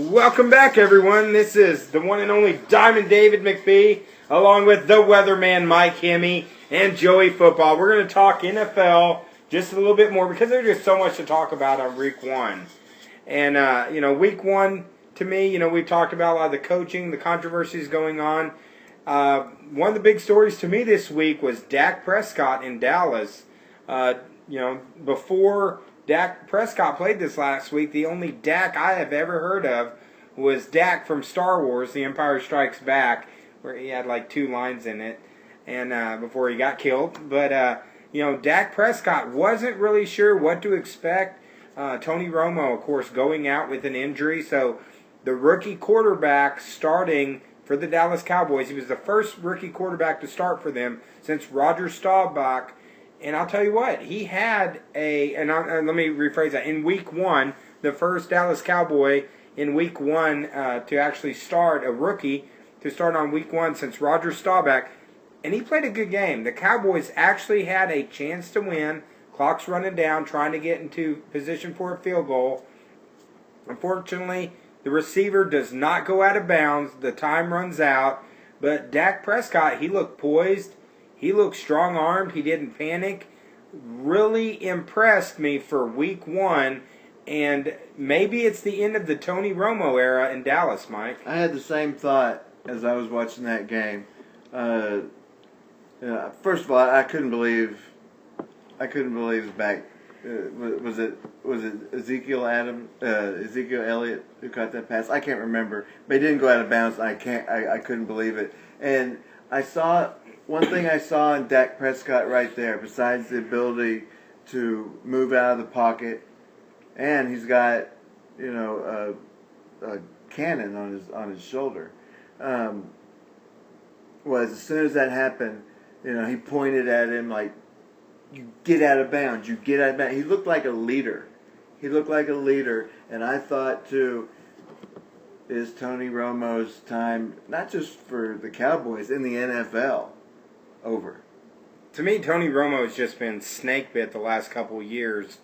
Welcome back, everyone. This is the one and only Diamond David McPhee, along with the weatherman Mike Hemme and Joey Football. We're going to talk NFL just a little bit more because there's just so much to talk about on week one. And, week one, to me, we've talked about a lot of the coaching, the controversies going on. One of the big stories to me this week was Dak Prescott in Dallas. Before Dak Prescott played this last week, the only Dak I have ever heard of was Dak from Star Wars, The Empire Strikes Back, where he had like 2 lines in it, and before he got killed. But, Dak Prescott wasn't really sure what to expect. Tony Romo, of course, going out with an injury. So the rookie quarterback starting for the Dallas Cowboys, he was the first rookie quarterback to start for them since Roger Staubach. And I'll tell you what, he had let me rephrase that, in week one, the first Dallas Cowboy in week one to actually start, a rookie, to start on week one since Roger Staubach. And he played a good game. The Cowboys actually had a chance to win. Clock's running down, trying to get into position for a field goal. Unfortunately, the receiver does not go out of bounds. The time runs out. But Dak Prescott, he looked poised. He looked strong-armed. He didn't panic. Really impressed me for week one. And maybe it's the end of the Tony Romo era in Dallas, Mike. I had the same thought as I was watching that game. First of all, I couldn't believe his back. Was it Ezekiel Elliott who caught that pass? I can't remember, but he didn't go out of bounds. I couldn't believe it. And one thing I saw in Dak Prescott right there, besides the ability to move out of the pocket, and he's got a cannon on his shoulder, was as soon as that happened, he pointed at him like, "You get out of bounds. You get out of bounds." He looked like a leader. And I thought too, is Tony Romo's time, not just for the Cowboys, in the NFL, over? To me, Tony Romo has just been snake bit the last couple of years.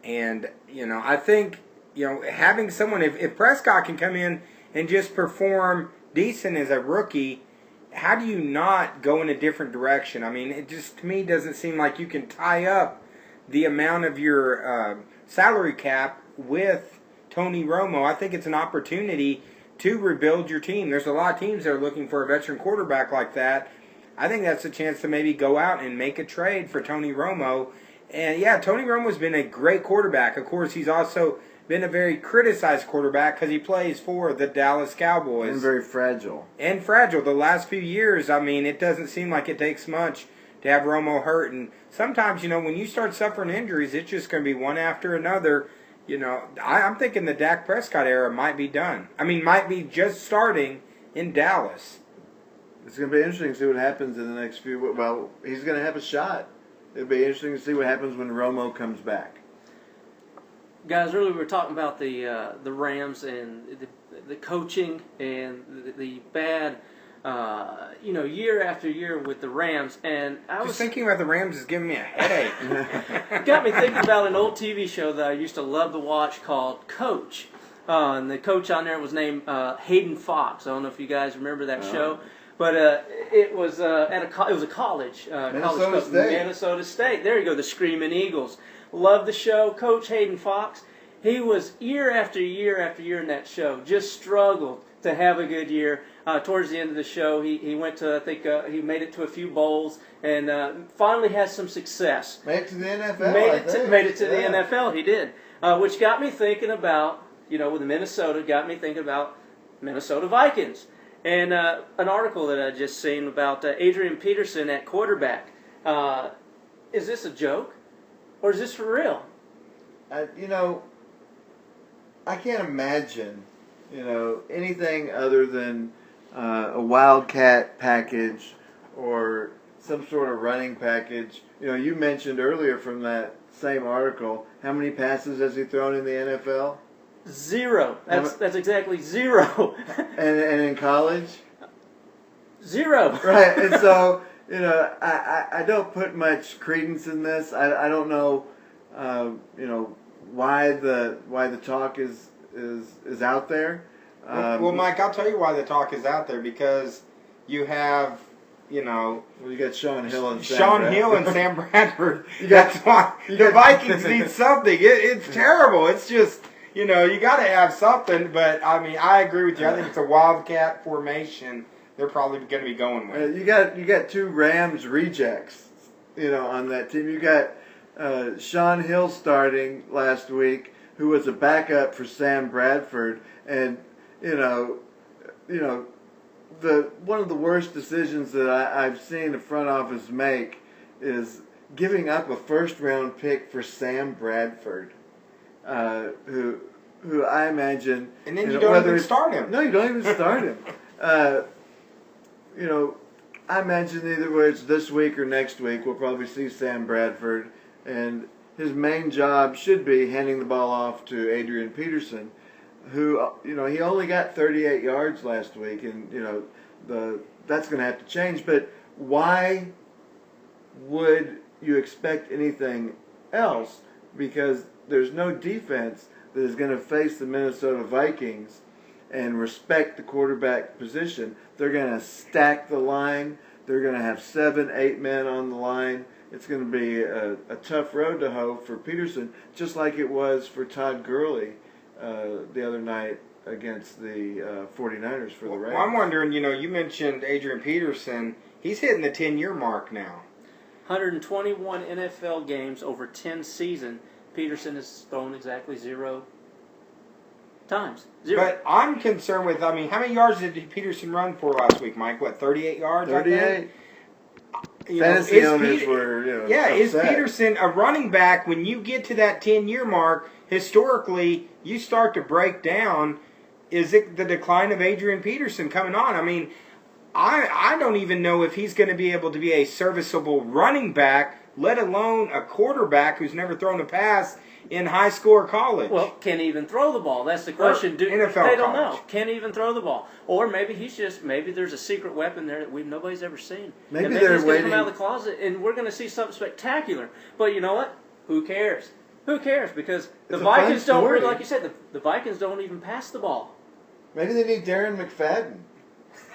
And, I think, having someone, if Prescott can come in and just perform decent as a rookie, how do you not go in a different direction? I mean, it just, to me, doesn't seem like you can tie up the amount of your salary cap with Tony Romo. I think it's an opportunity to rebuild your team. There's a lot of teams that are looking for a veteran quarterback like that. I think that's a chance to maybe go out and make a trade for Tony Romo. And, yeah, Tony Romo's been a great quarterback. Of course, he's also been a very criticized quarterback because he plays for the Dallas Cowboys. And very fragile. The last few years, I mean, it doesn't seem like it takes much to have Romo hurt. And sometimes, when you start suffering injuries, it's just going to be one after another. I'm thinking the Dak Prescott era might be done. I mean, might be just starting in Dallas. It's going to be interesting to see what happens in the next few. Well, he's going to have a shot. It'll be interesting to see what happens when Romo comes back. Guys, earlier we were talking about the Rams and the coaching and the bad, year after year with the Rams. And I was thinking about the Rams is giving me a headache. It got me thinking about an old TV show that I used to love to watch called Coach. And the coach on there was named Hayden Fox. I don't know if you guys remember that show. But it was it was a college. Minnesota State. There you go, the Screaming Eagles. Loved the show. Coach Hayden Fox. He was year after year after year in that show. Just struggled to have a good year. Towards the end of the show, he went to, I think, he made it to a few bowls and finally had some success. Made it to the NFL, Made it to the NFL, he did. Which got me thinking about, with Minnesota, got me thinking about Minnesota Vikings. And an article that I just seen about Adrian Peterson at quarterback. Is this a joke? Or is this for real? I can't imagine, anything other than a Wildcat package or some sort of running package. You mentioned earlier from that same article, how many passes has he thrown in the NFL? 0. That's exactly 0. and in college? 0. Right, and so, I don't put much credence in this. I don't know, why the talk is out there. Well, Mike, I'll tell you why the talk is out there, because you have, you got Sean Hill and Sam Bradford. That's why the Vikings need something. It's terrible. It's just, you got to have something. But I mean, I agree with you. I think it's a wildcat formation. They're probably going to be going with. You got two Rams rejects, on that team. You got Sean Hill starting last week, who was a backup for Sam Bradford, and one of the worst decisions that I've seen the front office make is giving up a first-round pick for Sam Bradford, who I imagine. And then you don't even start him. No, you don't even start him. I imagine either whether it's this week or next week, we'll probably see Sam Bradford, and his main job should be handing the ball off to Adrian Peterson, who, he only got 38 yards last week, and, that's going to have to change. But why would you expect anything else? Because there's no defense that is going to face the Minnesota Vikings and respect the quarterback position. They're going to stack the line. They're going to have 7, 8 men on the line. It's going to be a tough road to hoe for Peterson, just like it was for Todd Gurley the other night against the 49ers for the Rams. Well, I'm wondering, you mentioned Adrian Peterson. He's hitting the 10-year mark now. 121 NFL games over 10 seasons. Peterson has thrown exactly 0 times. 0. But I'm concerned with, how many yards did Peterson run for last week, Mike? 38 yards? 38. Fantasy owners were, upset. Is Peterson a running back? When you get to that 10-year mark, historically, you start to break down. Is it the decline of Adrian Peterson coming on? I don't even know if he's going to be able to be a serviceable running back, let alone a quarterback who's never thrown a pass in high school or college. Well, can he even throw the ball? That's the question. NFL they don't college. know. Can he even throw the ball? Or maybe maybe there's a secret weapon there that nobody's ever seen. Maybe he's going to come out of the closet and we're going to see something spectacular. But you know what? Who cares? Who cares? Because the Vikings don't, really, like you said, the Vikings don't even pass the ball. Maybe they need Darren McFadden.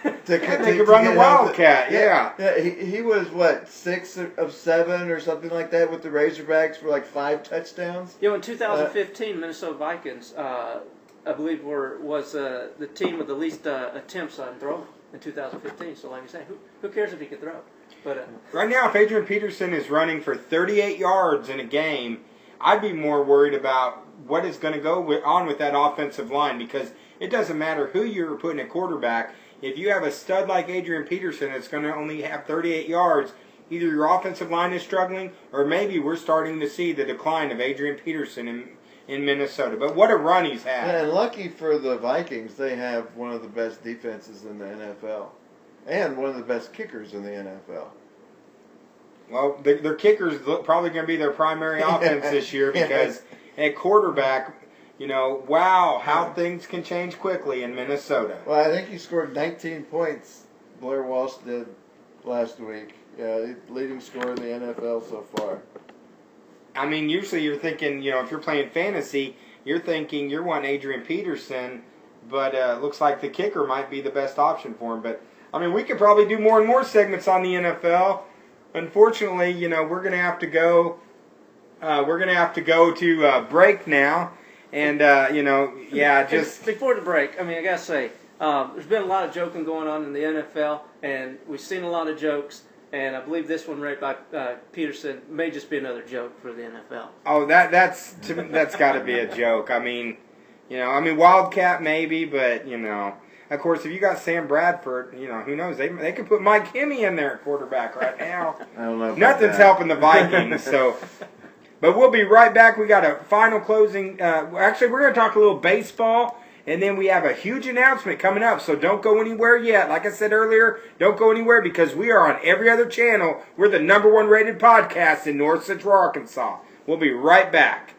They could run the Wildcat, yeah. He was, 6 of 7 or something like that with the Razorbacks for 5 touchdowns? In 2015, Minnesota Vikings, I believe, was the team with the least attempts on throw in 2015. So like you say, who cares if he could throw? But right now, if Adrian Peterson is running for 38 yards in a game, I'd be more worried about what is going to go on with that offensive line, because it doesn't matter who you're putting at quarterback. If you have a stud like Adrian Peterson that's going to only have 38 yards, either your offensive line is struggling, or maybe we're starting to see the decline of Adrian Peterson in Minnesota. But what a run he's had. Yeah, and lucky for the Vikings, they have one of the best defenses in the NFL. And one of the best kickers in the NFL. Well, their kickers probably going to be their primary offense this year, because at quarterback, wow, how things can change quickly in Minnesota. Well, I think he scored 19 points, Blair Walsh did last week. Yeah, leading scorer in the NFL so far. Usually you're thinking, if you're playing fantasy, you're thinking you're wanting Adrian Peterson, but looks like the kicker might be the best option for him. But, we could probably do more and more segments on the NFL. Unfortunately, we're going to have to go. We're going to have to go to break now, and just before the break. I gotta say, there's been a lot of joking going on in the NFL, and we've seen a lot of jokes. And I believe this one right by Peterson may just be another joke for the NFL. Oh, that's got to be a joke. Wildcat maybe, but of course, if you got Sam Bradford, who knows? They could put Mike Hemme in there at quarterback right now. I don't know. Nothing's helping the Vikings. But we'll be right back. We got a final closing. Actually, we're going to talk a little baseball, and then we have a huge announcement coming up. So don't go anywhere yet. Like I said earlier, don't go anywhere, because we are on every other channel. We're the #1 rated podcast in North Central Arkansas. We'll be right back.